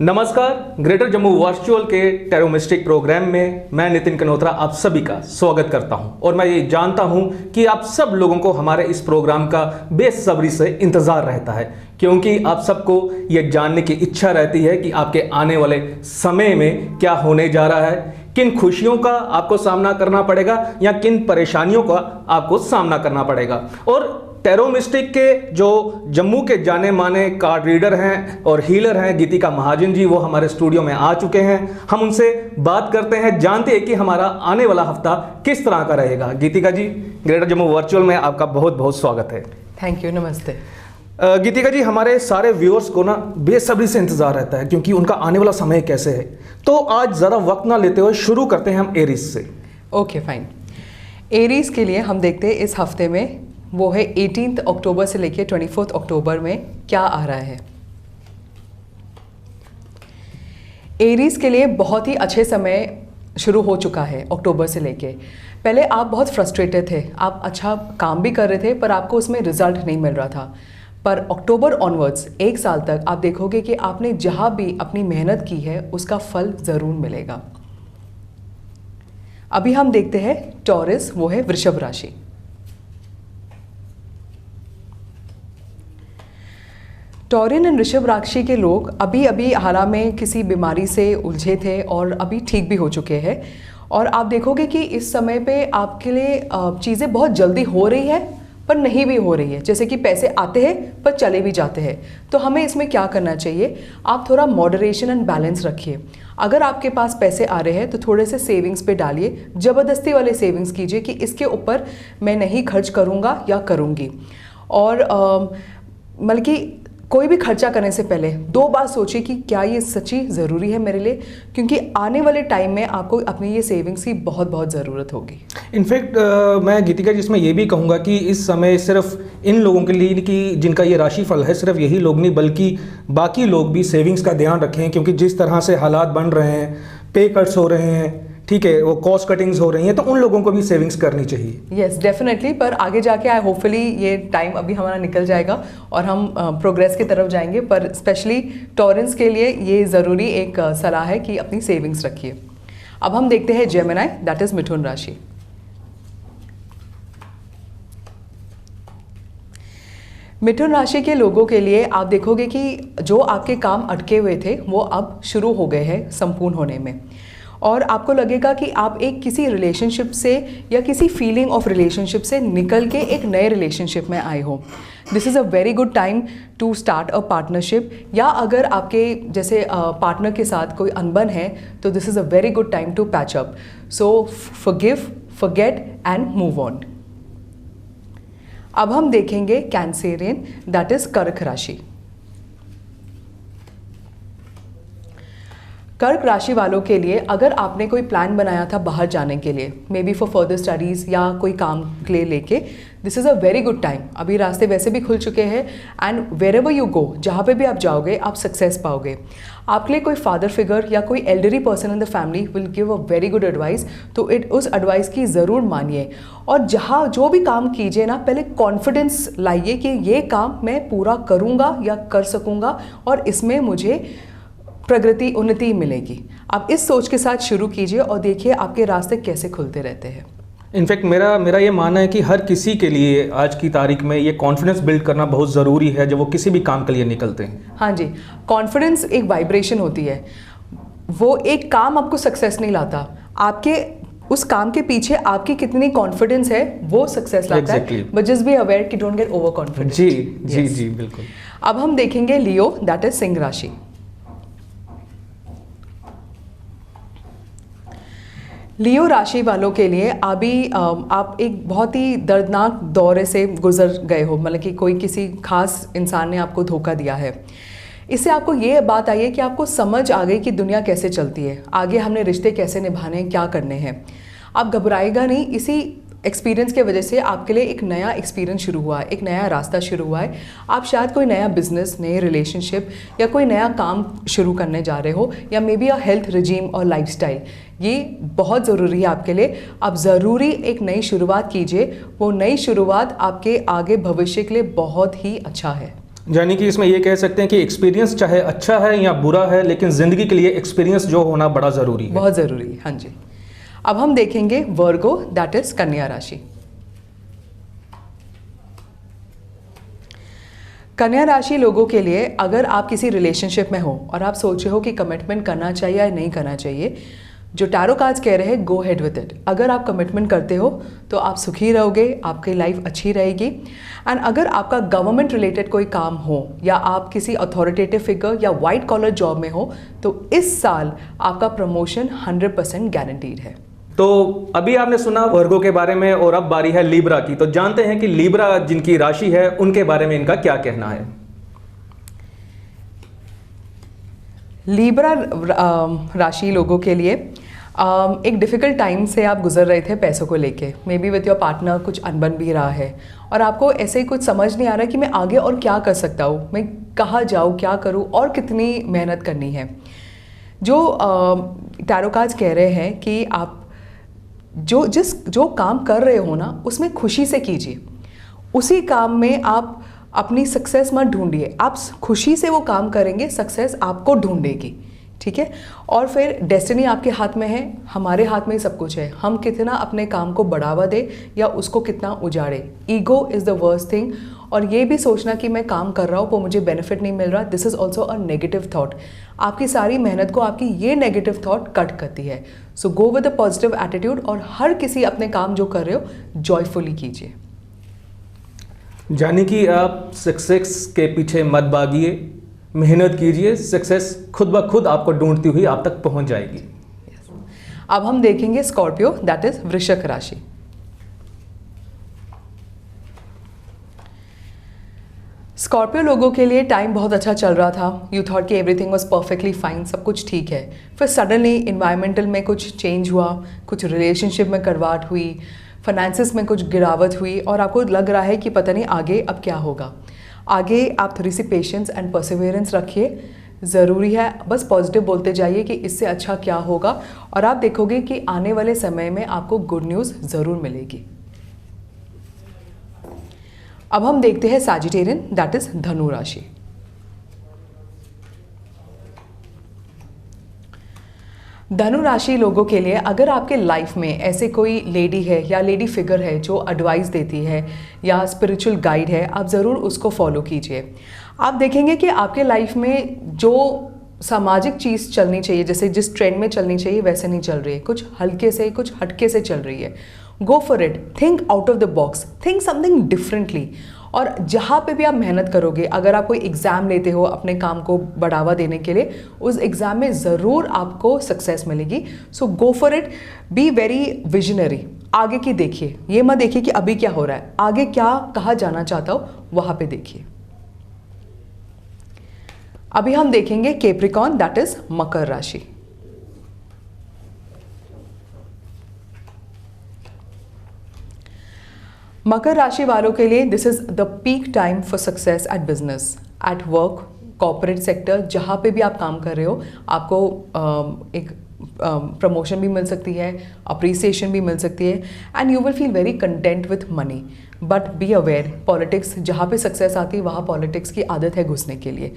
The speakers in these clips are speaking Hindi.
नमस्कार, ग्रेटर जम्मू वर्चुअल के टैरो मिस्टिक प्रोग्राम में मैं नितिन कनोत्रा आप सभी का स्वागत करता हूं और मैं ये जानता हूं कि आप सब लोगों को हमारे इस प्रोग्राम का बेसब्री से इंतजार रहता है, क्योंकि आप सबको ये जानने की इच्छा रहती है कि आपके आने वाले समय में क्या होने जा रहा है, किन खुशियों का आपको सामना करना पड़ेगा या किन परेशानियों का आपको सामना करना पड़ेगा। और टैरो मिस्टिक के जो जम्मू के जाने माने कार्ड रीडर हैं और हीलर हैं गीतिका महाजन जी, वो हमारे स्टूडियो में आ चुके हैं। हम उनसे बात करते हैं, जानते हैं कि हमारा आने वाला हफ्ता किस तरह का रहेगा। गीतिका जी, ग्रेटर जम्मू वर्चुअल में आपका बहुत बहुत स्वागत है। थैंक यू, नमस्ते। गीतिका जी, हमारे सारे व्यूअर्स को ना बेसब्री से इंतजार रहता है क्योंकि उनका आने वाला समय कैसे है। तो आज ज़रा वक्त ना लेते हुए शुरू करते हैं हम एरीज से। Okay fine. एरीज के लिए हम देखते हैं इस हफ्ते में वो है 18 अक्टूबर से लेके 24 अक्टूबर में क्या आ रहा है। एरीज के लिए बहुत ही अच्छे समय शुरू हो चुका है अक्टूबर से लेके। पहले आप बहुत फ्रस्ट्रेटेड थे, आप अच्छा काम भी कर रहे थे पर आपको उसमें रिजल्ट नहीं मिल रहा था। पर अक्टूबर ऑनवर्ड्स एक साल तक आप देखोगे कि आपने जहाँ भी अपनी मेहनत की है उसका फल ज़रूर मिलेगा। अभी हम देखते हैं टॉरस, वो है वृषभ राशि। टॉरिन एंड वृषभ राशि के लोग अभी अभी हाल में किसी बीमारी से उलझे थे और अभी ठीक भी हो चुके हैं। और आप देखोगे कि इस समय पे आपके लिए चीज़ें बहुत जल्दी हो रही है पर नहीं भी हो रही है। जैसे कि पैसे आते हैं पर चले भी जाते हैं। तो हमें इसमें क्या करना चाहिए, आप थोड़ा मॉडरेशन एंड बैलेंस रखिए। अगर आपके पास पैसे आ रहे हैं तो थोड़े से सेविंग्स पे डालिए, ज़बरदस्ती वाले सेविंग्स कीजिए कि इसके ऊपर मैं नहीं खर्च करूँगा या करूँगी। और मतलब कि कोई भी खर्चा करने से पहले 2 बार सोचिए कि क्या ये सच्ची ज़रूरी है मेरे लिए, क्योंकि आने वाले टाइम में आपको अपनी ये सेविंग्स की बहुत बहुत ज़रूरत होगी। इनफैक्ट मैं गीतिका जी इसमें ये भी कहूँगा कि इस समय सिर्फ इन लोगों के लिए कि जिनका ये राशिफल है, सिर्फ यही लोग नहीं बल्कि बाकी लोग भी सेविंग्स का ध्यान रखें, क्योंकि जिस तरह से हालात बन रहे हैं, पे कट्स हो रहे हैं, ठीक है, वो कॉस्ट कटिंग्स हो रही हैं, तो उन लोगों को भी सेविंग्स करनी चाहिए। Yes definitely. पर आगे जाके होपफुली ये टाइम अभी हमारा निकल जाएगा और हम प्रोग्रेस की तरफ जाएंगे। पर स्पेशली टॉरेंस के लिए ये ज़रूरी एक सलाह है कि अपनी सेविंग्स रखिए। अब हम देखते हैं जेमिनी, दैट इज़ मिथुन राशि। मिथुन राशि के लोगों के लिए आप देखोगे कि जो आपके काम अटके हुए थे वो अब शुरू हो गए हैं संपूर्ण होने में। और आपको लगेगा कि आप एक किसी रिलेशनशिप से या किसी फीलिंग ऑफ रिलेशनशिप से निकल के एक नए रिलेशनशिप में आए हो। This is a very good time to start a partnership, या अगर आपके जैसे पार्टनर के साथ कोई अनबन है तो this is a very good time to patch up. So forgive, forget and move on. अब हम देखेंगे कैंसेरियन, दैट इज़ कर्क राशि। कर्क राशि वालों के लिए अगर आपने कोई प्लान बनाया था बाहर जाने के लिए, maybe for further studies या कोई काम के लिए लेके, this is a very good time. अभी रास्ते वैसे भी खुल चुके हैं and wherever you go, जहाँ पे भी आप जाओगे आप सक्सेस पाओगे। आपके लिए कोई फादर फिगर या कोई elderly person in the family will give a very good advice, तो उस एडवाइस की ज़रूर मानिए। और जहाँ जो भी काम कीजिए ना, पहले कॉन्फिडेंस लाइए कि ये काम मैं पूरा करूँगा या कर सकूँगा और इसमें मुझे प्रगति, उन्नति मिलेगी। आप इस सोच के साथ शुरू कीजिए और देखिए आपके रास्ते कैसे खुलते रहते हैं। इनफैक्ट मेरा ये मानना है कि हर किसी के लिए आज की तारीख में ये कॉन्फिडेंस बिल्ड करना बहुत ज़रूरी है जब वो किसी भी काम के लिए निकलते हैं। हाँ जी, कॉन्फिडेंस एक वाइब्रेशन होती है। वो एक काम आपको सक्सेस नहीं लाता, आपके उस काम के पीछे आपकी कितनी कॉन्फिडेंस है वो सक्सेस लाता है। बट जस्ट बी अवेयर कि डोंट गेट ओवर कॉन्फिडेंट। जी जी जी बिल्कुल। अब हम देखेंगे लियो, दैट इज सिंह राशि। लियो राशि वालों के लिए अभी आप एक बहुत ही दर्दनाक दौरे से गुजर गए हो, मतलब कि कोई किसी खास इंसान ने आपको धोखा दिया है। इससे आपको ये बात आई है कि आपको समझ आ गई कि दुनिया कैसे चलती है, आगे हमने रिश्ते कैसे निभाने हैं, क्या करने हैं। आप घबराएगा नहीं, इसी एक्सपीरियंस की वजह से आपके लिए एक नया एक्सपीरियंस शुरू हुआ है, एक नया रास्ता शुरू हुआ है। आप शायद कोई नया बिजनेस, नए रिलेशनशिप या कोई नया काम शुरू करने जा रहे हो, या may be a health regime और लाइफस्टाइल। ये बहुत ज़रूरी है आपके लिए। आप ज़रूरी एक नई शुरुआत कीजिए। वो नई शुरुआत आपके आगे भविष्य के लिए बहुत ही अच्छा है। यानी कि इसमें ये कह सकते हैं कि एक्सपीरियंस चाहे अच्छा है या बुरा है, लेकिन ज़िंदगी के लिए एक्सपीरियंस जो होना बड़ा ज़रूरी है। बहुत ज़रूरी है, हाँ जी। अब हम देखेंगे वर्गो, दैट इज कन्या राशि। कन्या राशि लोगों के लिए, अगर आप किसी रिलेशनशिप में हो और आप सोच रहे हो कि कमिटमेंट करना चाहिए या नहीं करना चाहिए, जो टैरो कार्ड्स कह रहे हैं गो हेड विद इट। अगर आप कमिटमेंट करते हो तो आप सुखी रहोगे, आपकी लाइफ अच्छी रहेगी। एंड अगर आपका गवर्नमेंट रिलेटेड कोई काम हो या आप किसी अथॉरिटेटिव फिगर या वाइट कॉलर जॉब में हो, तो इस साल आपका प्रमोशन 100% गारंटीड है। तो अभी आपने सुना वर्गो के बारे में, और अब बारी है लीब्रा की। तो जानते हैं कि लीब्रा जिनकी राशि है उनके बारे में इनका क्या कहना है। लीब्रा राशि लोगों के लिए एक डिफ़िकल्ट टाइम से आप गुजर रहे थे पैसों को लेके। May be with your partner कुछ अनबन भी रहा है और आपको ऐसे ही कुछ समझ नहीं आ रहा कि मैं आगे और क्या कर सकता हूँ, मैं कहाँ जाऊँ, क्या करूँ और कितनी मेहनत करनी है। जो टैरो कार्ड्स कह रहे हैं कि आप जो काम कर रहे हो ना, उसमें खुशी से कीजिए। उसी काम में आप अपनी सक्सेस मत ढूंढिए। आप खुशी से वो काम करेंगे, सक्सेस आपको ढूंढेगी, ठीक है। और फिर डेस्टिनी आपके हाथ में है, हमारे हाथ में ही सब कुछ है। हम कितना अपने काम को बढ़ावा दे या उसको कितना उजाड़े। Ego is the worst thing. और ये भी सोचना कि मैं काम कर रहा हूँ वो मुझे बेनिफिट नहीं मिल रहा, this is also a negative that. आपकी सारी मेहनत को आपकी ये नेगेटिव थाट कट करती है। So go with a positive attitude और हर किसी अपने काम जो कर रहे हो जॉयफुली कीजिए। यानी कि आप सक्सेस के पीछे मत भागिए, मेहनत कीजिए, सक्सेस खुद ब खुद आपको ढूंढती हुई आप तक पहुंच जाएगी। अब हम देखेंगे स्कॉर्पियो, दैट इज वृश्चिक राशि। स्कॉर्पियो लोगों के लिए टाइम बहुत अच्छा चल रहा था। यू थॉट कि एवरीथिंग वाज परफेक्टली फाइन, सब कुछ ठीक है। फिर सडनली इन्वायरमेंटल में कुछ चेंज हुआ, कुछ रिलेशनशिप में करवाट हुई, फाइनेंसिस में कुछ गिरावट हुई और आपको लग रहा है कि पता नहीं आगे अब क्या होगा। आगे आप थोड़ी सी पेशेंस एंड परसिवियरेंस रखिए, ज़रूरी है। बस पॉजिटिव बोलते जाइए कि इससे अच्छा क्या होगा और आप देखोगे कि आने वाले समय में आपको गुड न्यूज़ ज़रूर मिलेगी। अब हम देखते हैं सैजिटेरियन, दैट इज धनु राशि। धनु राशि लोगों के लिए, अगर आपके लाइफ में ऐसे कोई लेडी है या लेडी फिगर है जो एडवाइस देती है या स्पिरिचुअल गाइड है, आप ज़रूर उसको फॉलो कीजिए। आप देखेंगे कि आपके लाइफ में जो सामाजिक चीज़ चलनी चाहिए, जैसे जिस ट्रेंड में चलनी चाहिए वैसे नहीं चल रही है, कुछ हल्के से कुछ हटके से चल रही है। गो for it, think out of the box, think something differently. और जहाँ पे भी आप मेहनत करोगे, अगर आप कोई एग्ज़ाम लेते हो अपने काम को बढ़ावा देने के लिए, उस एग्ज़ाम में ज़रूर आपको सक्सेस मिलेगी। So go for it, be very visionary. आगे की देखिए, ये मत देखिए कि अभी क्या हो रहा है, आगे क्या कहाँ जाना चाहता हो वहाँ पे देखिए। अभी हम देखेंगे कैप्रिकॉर्न, दैट इज मकर राशि। मकर राशि वालों के लिए this is the peak time for success at business, at work, corporate sector. जहाँ पे भी आप काम कर रहे हो आपको एक प्रमोशन भी मिल सकती है, अप्रिसिएशन भी मिल सकती है and you will feel very content with money. But be aware, politics, जहाँ पे सक्सेस आती है वहाँ पॉलिटिक्स की आदत है घुसने के लिए,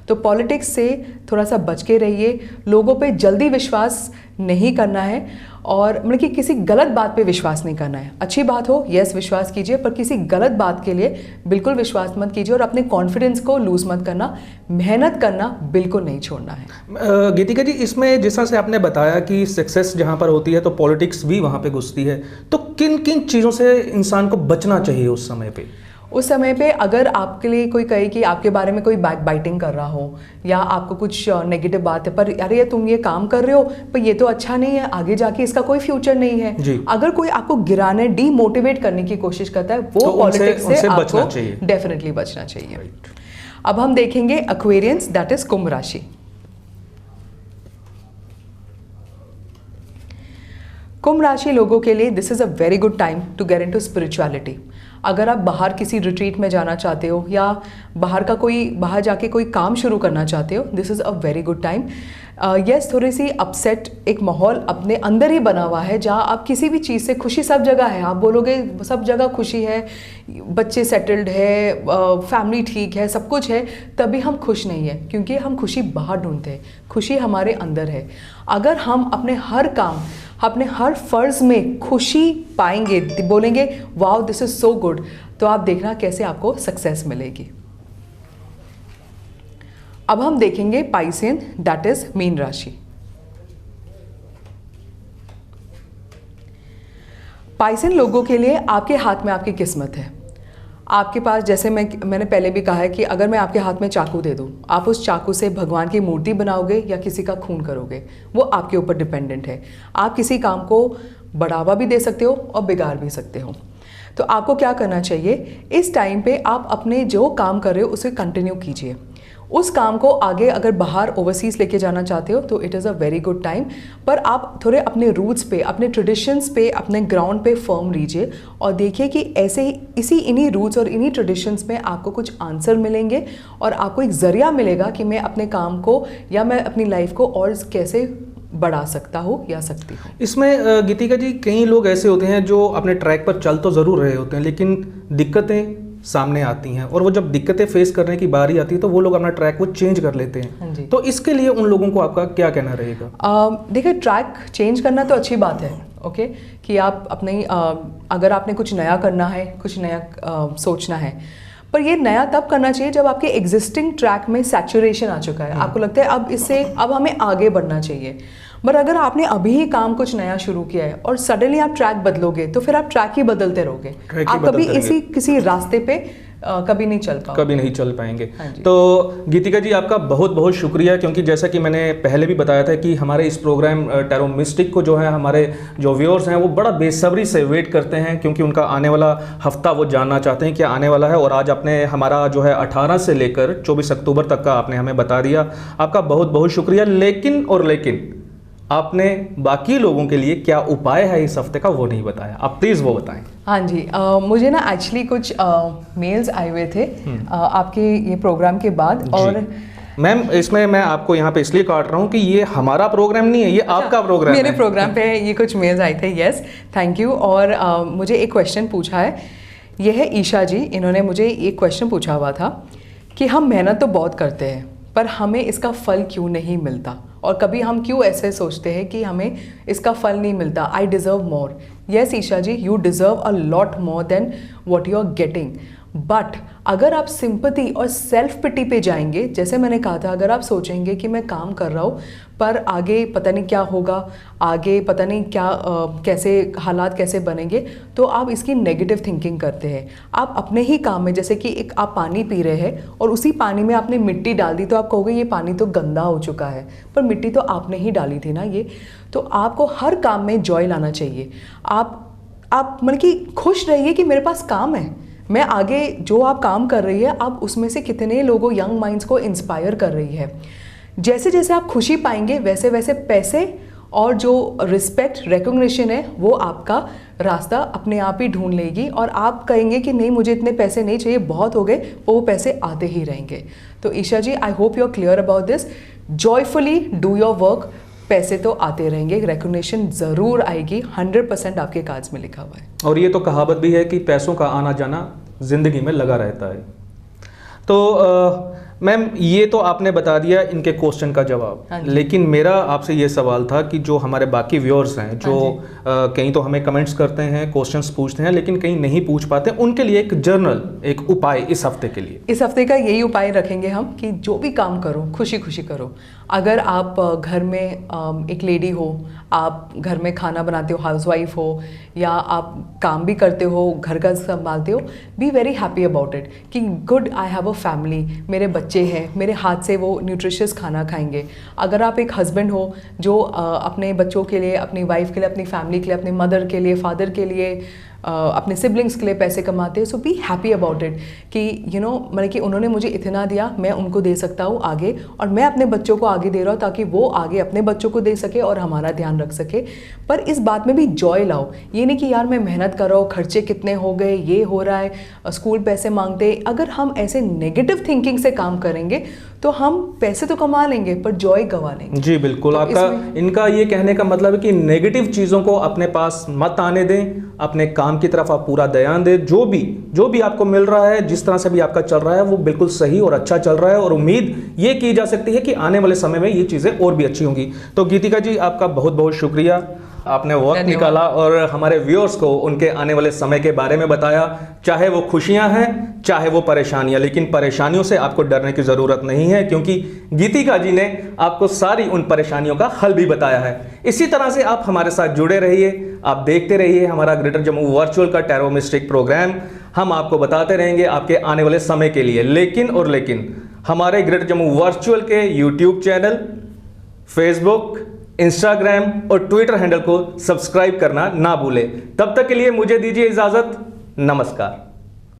तो पॉलिटिक्स से थोड़ा सा बच के रहिए। लोगों पे जल्दी विश्वास नहीं करना है और मतलब कि किसी गलत बात पे विश्वास नहीं करना है। अच्छी बात हो यस विश्वास कीजिए, पर किसी गलत बात के लिए बिल्कुल विश्वास मत कीजिए और अपने कॉन्फिडेंस को लूज मत करना। मेहनत करना बिल्कुल नहीं छोड़ना है। गीतिका जी, इसमें जिस तरह से आपने बताया कि सक्सेस जहाँ पर होती है तो पॉलिटिक्स भी वहाँ पे घुसती है, तो किन किन चीज़ों से इंसान को बचना चाहिए उस समय पे? उस समय पे अगर आपके लिए कोई कहे कि आपके बारे में कोई बैक बाइटिंग कर रहा हो या आपको कुछ नेगेटिव बात है, पर अरे ये तुम ये काम कर रहे हो पर ये तो अच्छा नहीं है, आगे जाके इसका कोई फ्यूचर नहीं है, अगर कोई आपको गिराने, डीमोटिवेट करने की कोशिश करता है, वो तो पॉलिटिक्स से आपको डेफिनेटली बचना चाहिए। अब हम देखेंगे एक्वेरियंस, दैट इज कुंभ राशि। कुंभ राशि लोगों के लिए this is a very good time to get into spirituality. अगर आप बाहर किसी रिट्रीट में जाना चाहते हो या बाहर जाके कोई काम शुरू करना चाहते हो, this is a very good time. Yes, थोड़ी सी अपसेट एक माहौल अपने अंदर ही बना हुआ है, जहाँ आप किसी भी चीज़ से, खुशी सब जगह है, आप बोलोगे सब जगह खुशी है, बच्चे सेटल्ड है, फैमिली ठीक है, सब कुछ है, तभी हम खुश नहीं है, क्योंकि हम खुशी बाहर ढूंढते हैं, खुशी हमारे अंदर है। अगर हम अपने हर काम, अपने हर फ़र्ज़ में खुशी पाएंगे, बोलेंगे wow this is so good, तो आप देखना कैसे आपको सक्सेस मिलेगी। अब हम देखेंगे पाइसियन, दैट इज मीन राशि। पाइसियन लोगों के लिए आपके हाथ में आपकी किस्मत है। आपके पास, जैसे मैंने पहले भी कहा है कि अगर मैं आपके हाथ में चाकू दे दूं, आप उस चाकू से भगवान की मूर्ति बनाओगे या किसी का खून करोगे, वो आपके ऊपर डिपेंडेंट है। आप किसी काम को बढ़ावा भी दे सकते हो और बिगाड़ भी सकते हो। तो आपको क्या करना चाहिए, इस टाइम पे आप अपने जो काम कर रहे हो उसे कंटिन्यू कीजिए। उस काम को आगे अगर बाहर ओवरसीज़ लेके जाना चाहते हो तो it is a very good time, पर आप थोड़े अपने रूट्स पे, अपने ट्रेडिशंस पे, अपने ग्राउंड पे फर्म लीजिए और देखिए कि ऐसे ही इन्हीं रूट्स और इन्हीं ट्रेडिशंस में आपको कुछ आंसर मिलेंगे और आपको एक ज़रिया मिलेगा कि मैं अपने काम को या मैं अपनी लाइफ को और कैसे बढ़ा सकता हूँ या सकती हूँ। इसमें गीतिका जी, कई लोग ऐसे होते हैं जो अपने ट्रैक पर चल तो ज़रूर रहे होते हैं, लेकिन दिक्कतें सामने आती हैं और वो जब दिक्कतें फेस करने की बारी आती है तो वो लोग अपना ट्रैक वो चेंज कर लेते हैं। तो इसके लिए उन लोगों को आपका क्या कहना रहेगा? देखिए, ट्रैक चेंज करना तो अच्छी बात है, ओके, कि आप अपने अगर आपने कुछ नया करना है, कुछ नया सोचना है, पर ये नया तब करना चाहिए जब आपके एग्जिस्टिंग ट्रैक में सैचुरेशन आ चुका है, आपको लगता है अब हमें आगे बढ़ना चाहिए। पर अगर आपने अभी ही काम कुछ नया शुरू किया है और सडनली आप ट्रैक बदलोगे तो फिर आप ट्रैक ही बदलते रहोगे, आप कभी किसी रास्ते पे कभी नहीं चल पाएंगे। हाँ, तो गीतिका जी, आपका बहुत बहुत शुक्रिया, क्योंकि जैसा कि मैंने पहले भी बताया था कि हमारे इस प्रोग्राम टैरो मिस्टिक को जो है हमारे जो व्यूअर्स हैं वो बड़ा बेसब्री से वेट करते हैं, क्योंकि उनका आने वाला हफ्ता वो जानना चाहते हैं क्या आने वाला है। और आज आपने हमारा जो है 18 से लेकर 24 अक्टूबर तक का आपने हमें बता दिया, आपका बहुत बहुत शुक्रिया। लेकिन आपने बाकी लोगों के लिए क्या उपाय है इस हफ्ते का वो नहीं बताया, आप प्लीज़ वो बताएं। हाँ जी, मुझे ना एक्चुअली कुछ मेल्स आए हुए थे आपके ये प्रोग्राम के बाद, और मैम इसमें मैं आपको यहाँ पे इसलिए काट रहा हूँ कि ये हमारा प्रोग्राम नहीं है, ये आपका प्रोग्राम है। मेरे प्रोग्राम पे ये कुछ मेल्स आए थे, यस, थैंक यू। और मुझे एक क्वेश्चन पूछा है, ये है ईशा जी, इन्होंने मुझे एक क्वेश्चन पूछा हुआ था कि हम मेहनत तो बहुत करते हैं पर हमें इसका फल क्यों नहीं मिलता, और कभी हम क्यों ऐसे सोचते हैं कि हमें इसका फल नहीं मिलता, I deserve more. Yes Isha ji, you deserve a lot more than what you are getting, but अगर आप सिंपैथी और सेल्फ पिटी पे जाएंगे, जैसे मैंने कहा था, अगर आप सोचेंगे कि मैं काम कर रहा हूँ पर आगे पता नहीं क्या होगा, आगे पता नहीं क्या कैसे हालात कैसे बनेंगे, तो आप इसकी नेगेटिव थिंकिंग करते हैं। आप अपने ही काम में, जैसे कि एक आप पानी पी रहे हैं और उसी पानी में आपने मिट्टी डाल दी, तो आप कहोगे ये पानी तो गंदा हो चुका है, पर मिट्टी तो आपने ही डाली थी ना ये। तो आपको हर काम में जॉय लाना चाहिए। आप मतलब कि खुश रहिए कि मेरे पास काम है, मैं आगे जो आप काम कर रही है, आप उसमें से कितने लोगों, यंग माइंड्स को इंस्पायर कर रही है। जैसे जैसे आप खुशी पाएंगे वैसे वैसे पैसे और जो रिस्पेक्ट, रिकॉग्निशन है, वो आपका रास्ता अपने आप ही ढूंढ लेगी, और आप कहेंगे कि नहीं मुझे इतने पैसे नहीं चाहिए, बहुत हो गए, वो पैसे आते ही रहेंगे। तो Isha ji, I hope you are clear about this. Joyfully do your work, पैसे तो आते रहेंगे, रिकॉग्निशन ज़रूर आएगी, 100% आपके कार्ड्स में लिखा हुआ है। और ये तो कहावत भी है कि पैसों का आना जाना ज़िंदगी में लगा रहता है। तो मैम, ये तो आपने बता दिया इनके क्वेश्चन का जवाब, लेकिन मेरा आपसे ये सवाल था कि जो हमारे बाकी व्यूअर्स हैं, जो कहीं तो हमें कमेंट्स करते हैं, क्वेश्चंस पूछते हैं, लेकिन कहीं नहीं पूछ पाते, उनके लिए एक जर्नल, एक उपाय इस हफ्ते के लिए। इस हफ्ते का यही उपाय रखेंगे हम कि जो भी काम करो खुशी खुशी करो। अगर आप घर में एक लेडी हो, आप घर में खाना बनाते हो, हाउसवाइफ हो, या आप काम भी करते हो, घर का संभालते हो, be very happy about it कि good, I have a family, मेरे बच्चे हैं, मेरे हाथ से वो न्यूट्रिशियस खाना खाएंगे। अगर आप एक हस्बैंड हो जो अपने बच्चों के लिए, अपनी वाइफ के लिए, अपनी फैमिली के लिए, अपनी मदर के लिए, फादर के लिए अपने सिबलिंग्स के लिए पैसे कमाते हैं, सो बी हैप्पी अबाउट इट कि मतलब कि उन्होंने मुझे इतना दिया, मैं उनको दे सकता हूँ आगे, और मैं अपने बच्चों को आगे दे रहा हूँ ताकि वो आगे अपने बच्चों को दे सके और हमारा ध्यान रख सके। पर इस बात में भी जॉय लाओ, ये नहीं कि यार मैं मेहनत कर रहा हूँ, खर्चे कितने हो गए, ये हो रहा है, स्कूल पैसे मांगते। अगर हम ऐसे नेगेटिव थिंकिंग से काम करेंगे तो हम पैसे तो कमा लेंगे पर जॉय गंवा लेंगे। जी बिल्कुल, तो आपका इनका ये कहने का मतलब है कि नेगेटिव चीज़ों को अपने पास मत आने दें, अपने काम की तरफ आप पूरा ध्यान दें। जो भी आपको मिल रहा है, जिस तरह से भी आपका चल रहा है, वो बिल्कुल सही और अच्छा चल रहा है, और उम्मीद ये की जा सकती है कि आने वाले समय में ये चीज़ें और भी अच्छी होंगी। तो गीतिका जी, आपका बहुत बहुत शुक्रिया, आपने वक्त निकाला और हमारे व्यूअर्स को उनके आने वाले समय के बारे में बताया। चाहे वो खुशियां हैं, चाहे वो परेशानियां, लेकिन परेशानियों से आपको डरने की ज़रूरत नहीं है, क्योंकि गीतिका जी ने आपको सारी उन परेशानियों का हल भी बताया है। इसी तरह से आप हमारे साथ जुड़े रहिए, आप देखते रहिए हमारा ग्रेटर जम्मू वर्चुअल का टैरो मिस्टिक प्रोग्राम। हम आपको बताते रहेंगे आपके आने वाले समय के लिए। लेकिन हमारे ग्रेटर जम्मू वर्चुअल के यूट्यूब चैनल, फेसबुक, इंस्टाग्राम और ट्विटर हैंडल को सब्सक्राइब करना ना भूलें। तब तक के लिए मुझे दीजिए इजाजत। नमस्कार।